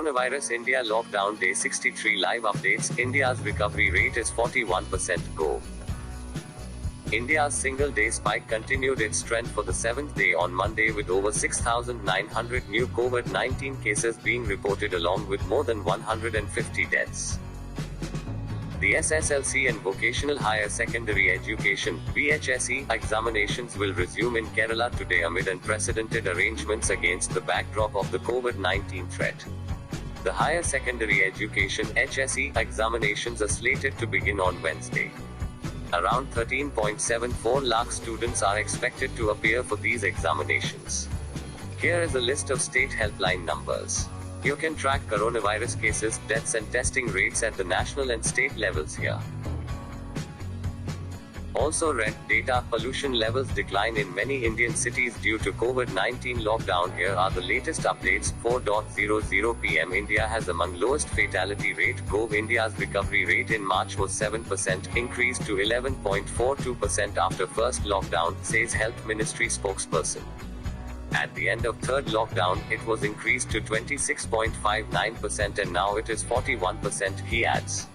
Coronavirus India lockdown day 63 live updates. India's recovery rate is 41%. Go. India's single-day spike continued its trend for the seventh day on Monday with over 6,900 new COVID-19 cases being reported along with more than 150 deaths. The SSLC and Vocational Higher Secondary Education (VHSE) examinations will resume in Kerala today amid unprecedented arrangements against the backdrop of the COVID-19 threat. The Higher Secondary Education (HSE) examinations are slated to begin on Wednesday. Around 13.74 lakh students are expected to appear for these examinations. Here is a list of state helpline numbers. You can track coronavirus cases, deaths and testing rates at the national and state levels here. Also red data, pollution levels decline in many Indian cities due to COVID-19 lockdown. Here are the latest updates. 4:00 p.m. India has among lowest fatality rate. Gov. India's recovery rate in March was 7%, increased to 11.42% after first lockdown, says Health Ministry spokesperson. At the end of third lockdown, it was increased to 26.59% and now it is 41%, he adds.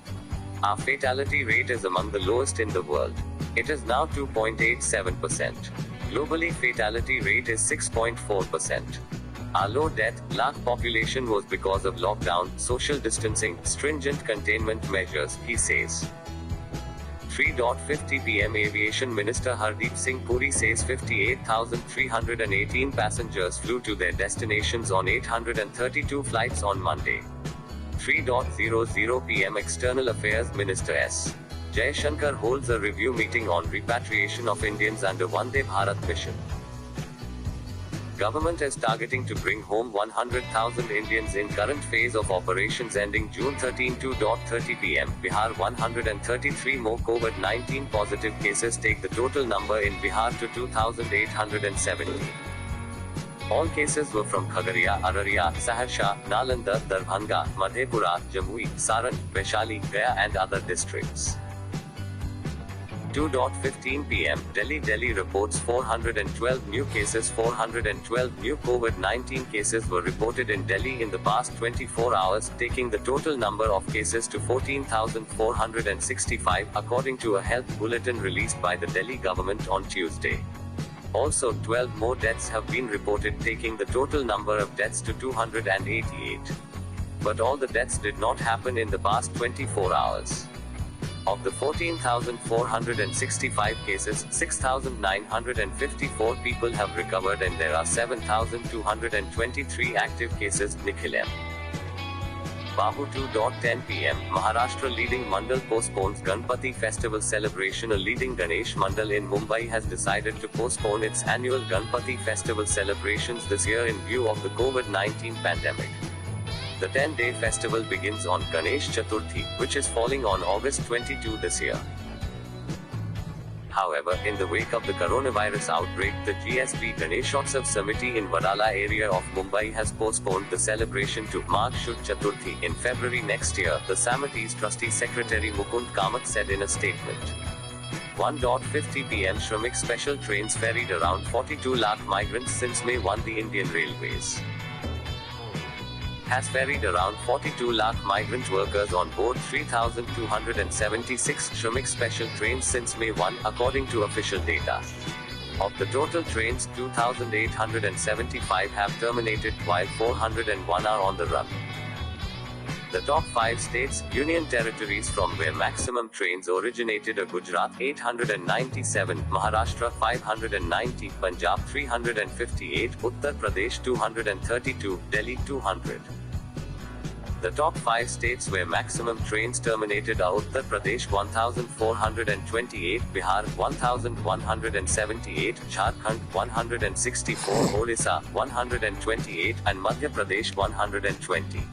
Our fatality rate is among the lowest in the world. It is now 2.87%. Globally, fatality rate is 6.4%. Our low death lakh population was because of lockdown, social distancing, stringent containment measures, he says. 3:50 p.m. Aviation Minister Hardeep Singh Puri says 58,318 passengers flew to their destinations on 832 flights on Monday. 3:00 p.m. External Affairs Minister S. Jaishankar holds a review meeting on repatriation of Indians under Vande Bharat mission. Government is targeting to bring home 100,000 Indians in current phase of operations ending June 13. 2:30 p.m. Bihar 133 more COVID-19 positive cases take the total number in Bihar to 2,870. All cases were from Khagaria, Araria, Saharsha, Nalanda, Darbhanga, Madhepura, Jamui, Saran, Vaishali, Gaya and other districts. 2:15 p.m. Delhi reports 412 new cases. 412 new COVID-19 cases were reported in Delhi in the past 24 hours, taking the total number of cases to 14,465, according to a health bulletin released by the Delhi government on Tuesday. Also, 12 more deaths have been reported, taking the total number of deaths to 288. But all the deaths did not happen in the past 24 hours. Of the 14,465 cases, 6,954 people have recovered and there are 7,223 active cases. Nikhil M. Babu. 2:10 p.m. Maharashtra leading Mandal postpones Ganpati festival celebration. A leading Ganesh Mandal in Mumbai has decided to postpone its annual Ganpati festival celebrations this year in view of the COVID-19 pandemic. The 10-day festival begins on Ganesh Chaturthi, which is falling on August 22 this year. However, in the wake of the coronavirus outbreak, the GSB Ganeshotsav Samiti in Wadala area of Mumbai has postponed the celebration to Magh Shud Chaturthi in February next year, the Samiti's trustee secretary Mukund Kamat said in a statement. 1:50 p.m. Shramik special trains ferried around 42 lakh migrants since May 1. The Indian Railways has ferried around 42 lakh migrant workers on board 3,276 Shramik special trains since May 1, according to official data. Of the total trains, 2,875 have terminated, while 401 are on the run. The top 5 states, union territories from where maximum trains originated are Gujarat 897, Maharashtra 590, Punjab 358, Uttar Pradesh 232, Delhi 200. The top 5 states where maximum trains terminated are Uttar Pradesh 1,428, Bihar 1,178, Jharkhand 164, Odisha 128, and Madhya Pradesh 120.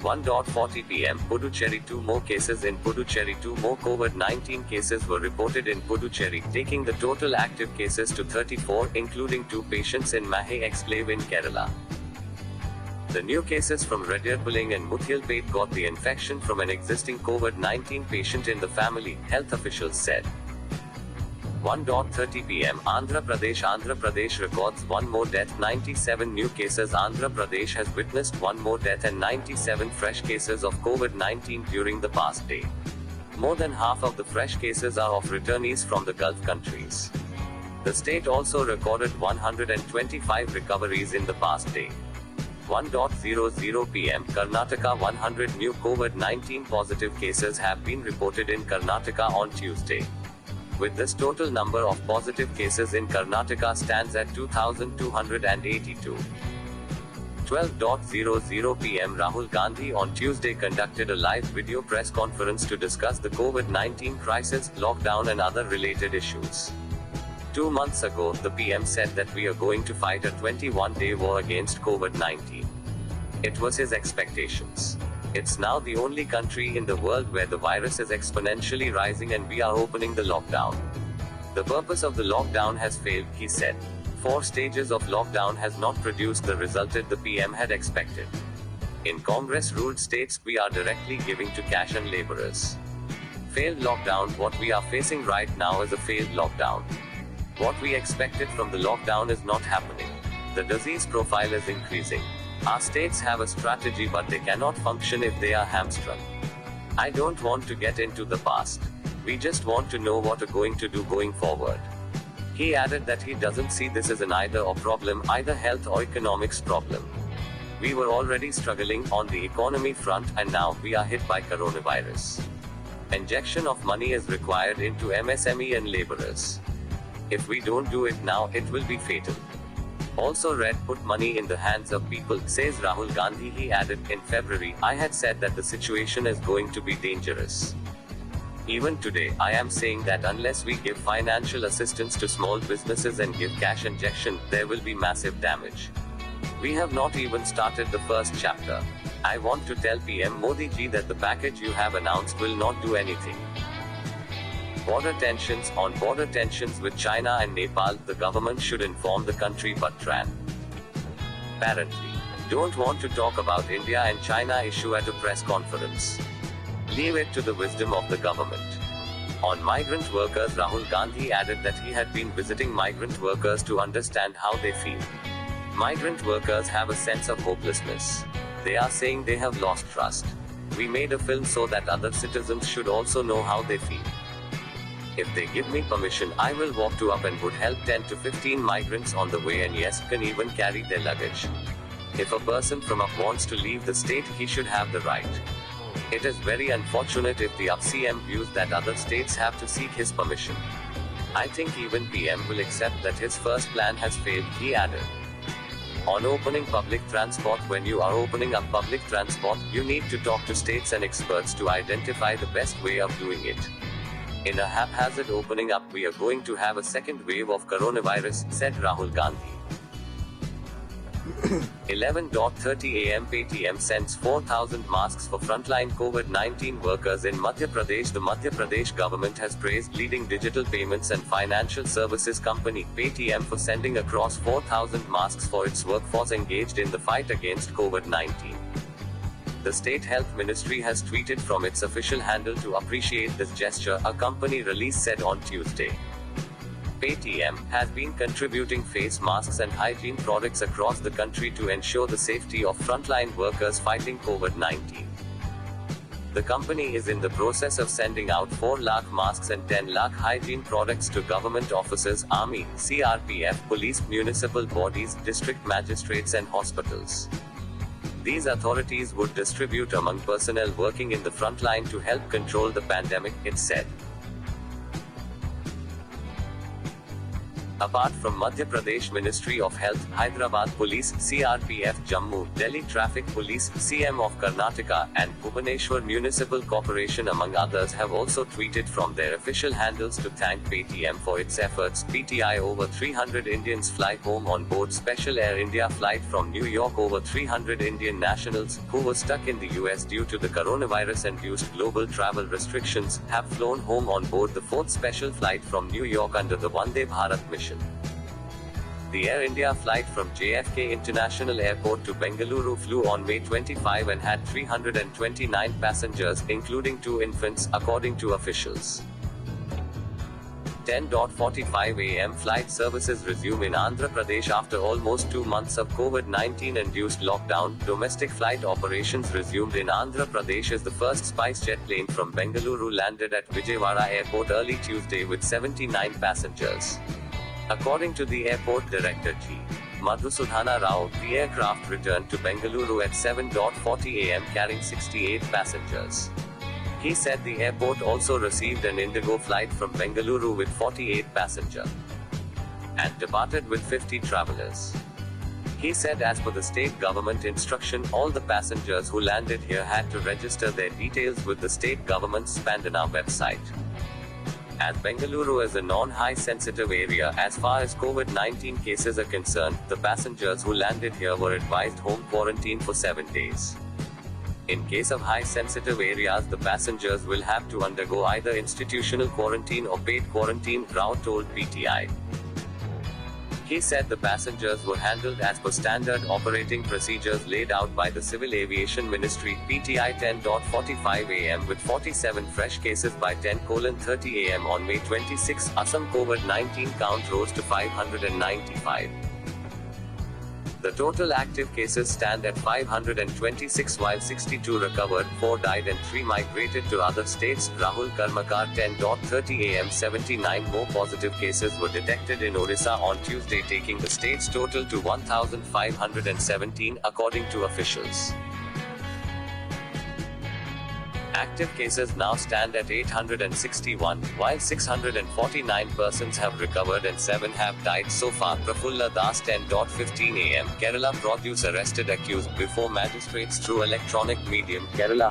1:40 p.m. Puducherry. 2 more cases in Puducherry. 2 more COVID-19 cases were reported in Puducherry, taking the total active cases to 34, including 2 patients in Mahe exclave in Kerala. The new cases from Reddyarpaling and Muthialpet got the infection from an existing COVID-19 patient in the family, health officials said. 1:30 p.m. Andhra Pradesh records one more death, 97 new cases. Andhra Pradesh has witnessed one more death and 97 fresh cases of COVID-19 during the past day. More than half of the fresh cases are of returnees from the Gulf countries. The state also recorded 125 recoveries in the past day. 1:00 p.m. Karnataka 100 new COVID-19 positive cases have been reported in Karnataka on Tuesday. With this, total number of positive cases in Karnataka stands at 2,282. 12:00 p.m. Rahul Gandhi on Tuesday conducted a live video press conference to discuss the COVID-19 crisis, lockdown and other related issues. 2 months ago, the PM said that we are going to fight a 21-day war against COVID-19. It was his expectations. It's now the only country in the world where the virus is exponentially rising and we are opening the lockdown. The purpose of the lockdown has failed, he said. 4 stages of lockdown has not produced the result the PM had expected. In Congress ruled states, we are directly giving to cash and laborers. Failed lockdown. What we are facing right now is a failed lockdown. What we expected from the lockdown is not happening. The disease profile is increasing. Our states have a strategy, but they cannot function if they are hamstrung. I don't want to get into the past. We just want to know what we're going to do going forward. He added that he doesn't see this as an either-or problem, either health or economics problem. We were already struggling on the economy front, and now we are hit by coronavirus. Injection of money is required into MSME and laborers. If we don't do it now, it will be fatal. Also put money in the hands of people, says Rahul Gandhi. He added, in February, I had said that the situation is going to be dangerous. Even today, I am saying that unless we give financial assistance to small businesses and give cash injection, there will be massive damage. We have not even started the first chapter. I want to tell PM Modi ji that the package you have announced will not do anything. Border tensions. On border tensions with China and Nepal, the government should inform the country, but apparently don't want to talk about India and China issue at a press conference. Leave it to the wisdom of the government. On migrant workers, Rahul Gandhi added that he had been visiting migrant workers to understand how they feel. Migrant workers have a sense of hopelessness. They are saying they have lost trust. We made a film so that other citizens should also know how they feel. If they give me permission, I will walk to up and would help 10 to 15 migrants on the way, and yes, can even carry their luggage. If a person from up wants to leave the state, he should have the right. It is very unfortunate if the up CM views that other states have to seek his permission. I think even PM will accept that his first plan has failed, he added. On opening public transport, when you are opening up public transport, you need to talk to states and experts to identify the best way of doing it. In a haphazard opening up, we are going to have a second wave of coronavirus, said Rahul Gandhi. 11:30 a.m. Paytm sends 4,000 masks for frontline COVID-19 workers in Madhya Pradesh. The Madhya Pradesh government has praised leading digital payments and financial services company, Paytm, for sending across 4,000 masks for its workforce engaged in the fight against COVID-19. The State Health Ministry has tweeted from its official handle to appreciate this gesture, a company release said on Tuesday. Paytm has been contributing face masks and hygiene products across the country to ensure the safety of frontline workers fighting COVID-19. The company is in the process of sending out 4 lakh masks and 10 lakh hygiene products to government offices, army, CRPF, police, municipal bodies, district magistrates and hospitals. These authorities would distribute among personnel working in the front line to help control the pandemic, it said. Apart from Madhya Pradesh Ministry of Health, Hyderabad Police, CRPF, Jammu, Delhi Traffic Police, CM of Karnataka, and Bhubaneswar Municipal Corporation among others have also tweeted from their official handles to thank Paytm for its efforts. PTI over 300 Indians fly home on board special Air India flight from New York. Over 300 Indian nationals, who were stuck in the US due to the coronavirus-induced global travel restrictions, have flown home on board the 4th special flight from New York under the Vande Bharat mission. The Air India flight from JFK International Airport to Bengaluru flew on May 25 and had 329 passengers, including 2 infants, according to officials. 10:45 a.m. flight services resume in Andhra Pradesh after almost 2 months of COVID-19 induced lockdown. Domestic flight operations resumed in Andhra Pradesh as the first SpiceJet plane from Bengaluru landed at Vijayawada Airport early Tuesday with 79 passengers. According to the airport director G. Madhusudhana Rao, the aircraft returned to Bengaluru at 7:40 a.m. carrying 68 passengers. He said the airport also received an Indigo flight from Bengaluru with 48 passengers and departed with 50 travelers. He said as per the state government instruction, all the passengers who landed here had to register their details with the state government's Spandana website. As Bengaluru is a non-high sensitive area as far as COVID-19 cases are concerned, the passengers who landed here were advised home quarantine for 7 days. In case of high sensitive areas, the passengers will have to undergo either institutional quarantine or paid quarantine, Rao told PTI. He said the passengers were handled as per standard operating procedures laid out by the Civil Aviation Ministry. PTI 10:45 a.m. with 47 fresh cases by 10:30 a.m. on May 26. Assam COVID-19 count rose to 595. The total active cases stand at 526 while 62 recovered, 4 died and 3 migrated to other states. Rahul Karmakar 10:30 am 79 more positive cases were detected in Odisha on Tuesday, taking the state's total to 1,517 according to officials. Active cases now stand at 861, while 649 persons have recovered and 7 have died so far. Prafulla Das 10:15 am. Kerala produce arrested accused before magistrates through electronic medium. Kerala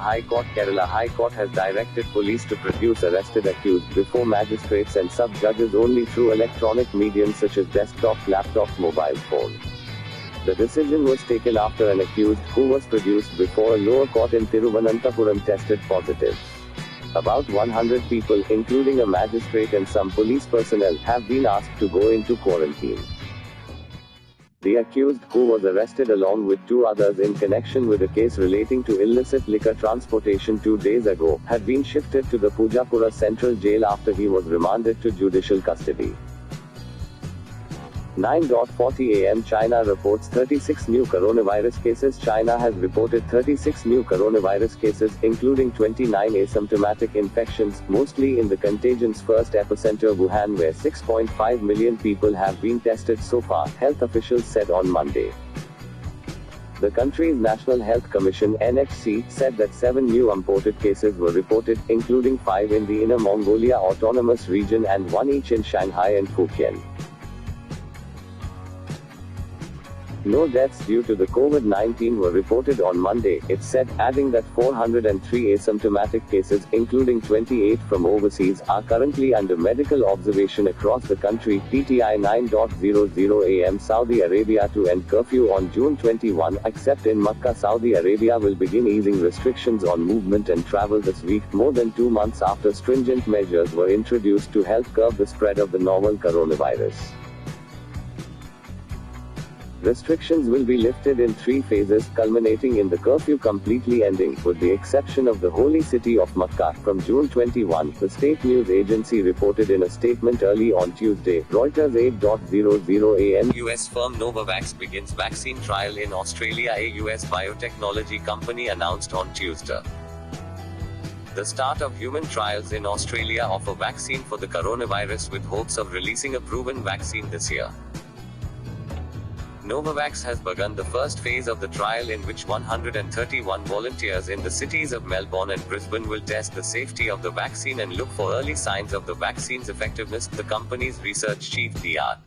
High Court has directed police to produce arrested accused before magistrates and sub-judges only through electronic medium such as desktop, laptop, mobile phone. The decision was taken after an accused, who was produced before a lower court in Thiruvananthapuram, tested positive. About 100 people, including a magistrate and some police personnel, have been asked to go into quarantine. The accused, who was arrested along with 2 others in connection with a case relating to illicit liquor transportation 2 days ago, had been shifted to the Pujapura Central Jail after he was remanded to judicial custody. 9:40 am. China reports 36 new coronavirus cases. China has reported 36 new coronavirus cases, including 29 asymptomatic infections, mostly in the contagion's first epicenter Wuhan, where 6.5 million people have been tested so far, health officials said on Monday. The country's National Health Commission (NHC) said that 7 new imported cases were reported, including 5 in the Inner Mongolia Autonomous Region and 1 each in Shanghai and Fujian. No deaths due to the COVID-19 were reported on Monday, it said, adding that 403 asymptomatic cases, including 28 from overseas, are currently under medical observation across the country. PTI 9:00 am. Saudi Arabia to end curfew on June 21, except in Makkah. Saudi Arabia will begin easing restrictions on movement and travel this week, more than 2 months after stringent measures were introduced to help curb the spread of the novel coronavirus. Restrictions will be lifted in 3 phases, culminating in the curfew completely ending, with the exception of the holy city of Makkah, from June 21, the state news agency reported in a statement early on Tuesday. Reuters 8:00 am. US firm Novavax begins vaccine trial in Australia. A US biotechnology company announced on Tuesday the start of human trials in Australia of a vaccine for the coronavirus, with hopes of releasing a proven vaccine this year. Novavax has begun the first phase of the trial, in which 131 volunteers in the cities of Melbourne and Brisbane will test the safety of the vaccine and look for early signs of the vaccine's effectiveness, the company's research chief Dr.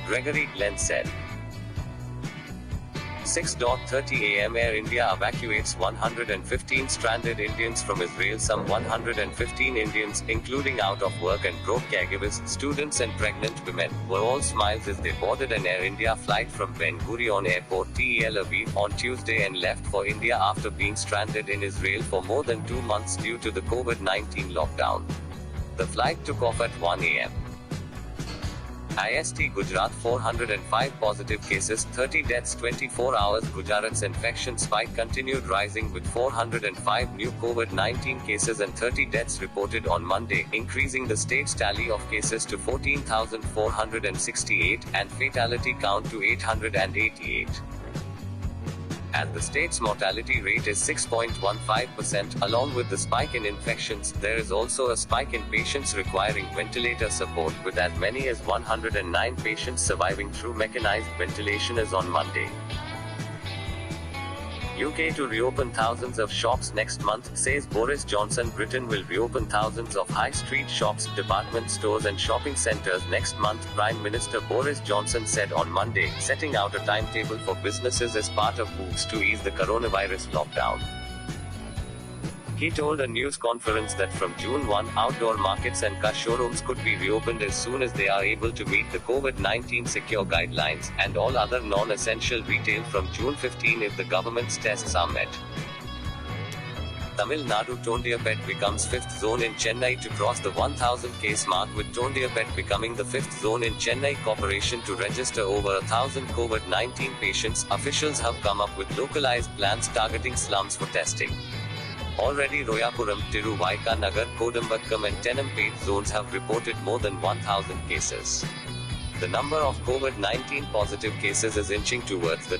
Gregory Glenn said. 6:30 am. Air India evacuates 115 stranded Indians from Israel. Some 115 Indians, including out-of-work and broke caregivers, students and pregnant women, were all smiles as they boarded an Air India flight from Ben Gurion Airport, Tel Aviv, on Tuesday and left for India after being stranded in Israel for more than 2 months due to the COVID-19 lockdown. The flight took off at 1 am. IST Gujarat 405 positive cases, 30 deaths 24 hours. Gujarat's infection spike continued rising with 405 new COVID-19 cases and 30 deaths reported on Monday, increasing the state's tally of cases to 14,468 and fatality count to 888. As the state's mortality rate is 6.15%, along with the spike in infections, there is also a spike in patients requiring ventilator support, with as many as 109 patients surviving through mechanized ventilation as on Monday. UK to reopen thousands of shops next month, says Boris Johnson. Britain will reopen thousands of high street shops, department stores and shopping centres next month, Prime Minister Boris Johnson said on Monday, setting out a timetable for businesses as part of moves to ease the coronavirus lockdown. He told a news conference that from June 1, outdoor markets and car showrooms could be reopened as soon as they are able to meet the COVID-19 secure guidelines, and all other non-essential retail from June 15 if the government's tests are met. Tamil Nadu Tondiapet becomes fifth zone in Chennai to cross the 1,000 case mark, with Tondiapet becoming the fifth zone in Chennai Corporation to register over 1,000 COVID-19 patients. Officials have come up with localized plans targeting slums for testing. Already Royapuram, Tiruvaikanagar, Kodambakkam and Tenampet zones have reported more than 1,000 cases. The number of COVID-19 positive cases is inching towards the